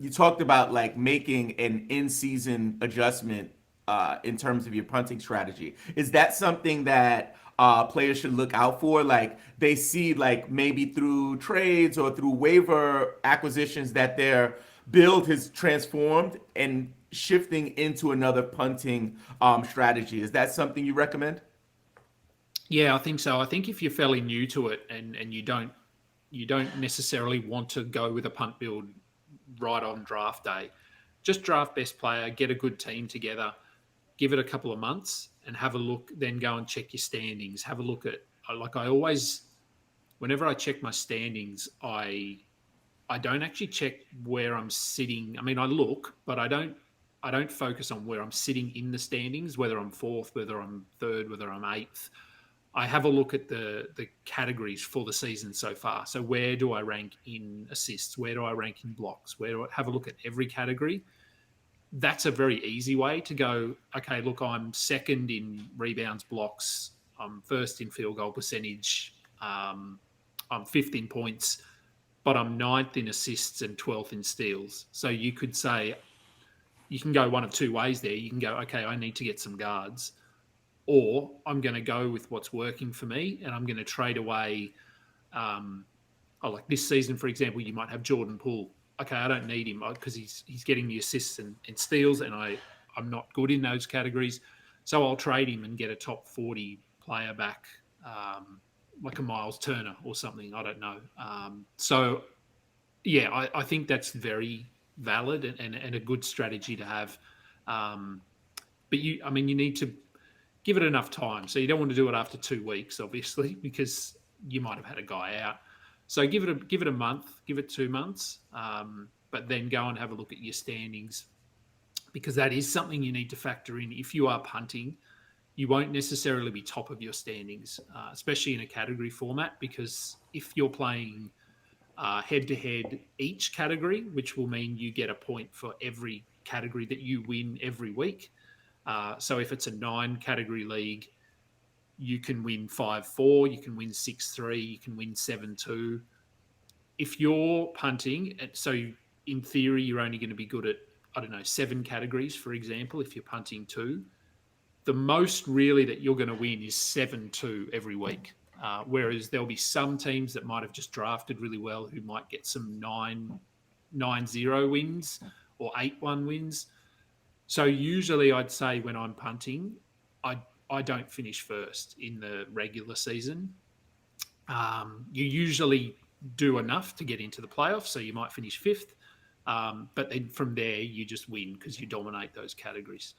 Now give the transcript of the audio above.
you talked about like making an in-season adjustment in terms of your punting strategy. Is that something that players should look out for? Like they see like maybe through trades or through waiver acquisitions that their build has transformed and shifting into another punting strategy. Is that something you recommend? Yeah, I think so. I think if you're fairly new to it and you don't necessarily want to go with a punt build right on draft day, just draft best player, get a good team together, give it a couple of months and have a look, then go and check your standings. Have a look at, like, I always, whenever I check my standings, I don't actually check where I'm sitting. I mean, I look, but I don't focus on where I'm sitting in the standings, whether I'm fourth, whether I'm third, whether I'm eighth. I have a look at the categories for the season so far. So where do I rank in assists? Where do I rank in blocks? Where do I have a look at every category? That's a very easy way to go, okay, look, I'm second in rebounds, blocks, I'm first in field goal percentage, I'm fifth in points, but I'm ninth in assists and 12th in steals. So you could say, you can go one of two ways there. You can go, okay, I need to get some guards, or I'm going to go with what's working for me and I'm going to trade away. Um, like this season, for example, you might have Jordan Poole. Okay, I don't need him because he's getting the assists and steals, and I'm not good in those categories, so I'll trade him and get a top 40 player back, like a Miles Turner or something. I don't know. So yeah, I think that's very valid and a good strategy to have. Um, but I mean, you need to give it enough time. So you don't want to do it after 2 weeks, obviously, because you might have had a guy out. So give it a month, give it 2 months, but then go and have a look at your standings, because that is something you need to factor in. If you are punting, you won't necessarily be top of your standings, especially in a category format, because if you're playing head to head each category, which will mean you get a point for every category that you win every week. So if it's a 9 category league, you can win 5-4, you can win 6-3, you can win 7-2. If you're punting, so in theory, you're only going to be good at, I don't know, 7 categories, for example, if you're punting 2. The most really that you're going to win is 7-2 every week. Whereas there'll be some teams that might have just drafted really well who might get some 9-0 wins or 8-1 wins. So usually I'd say when I'm punting, I don't finish first in the regular season. You usually do enough to get into the playoffs, so you might finish fifth. But then from there, you just win because you dominate those categories.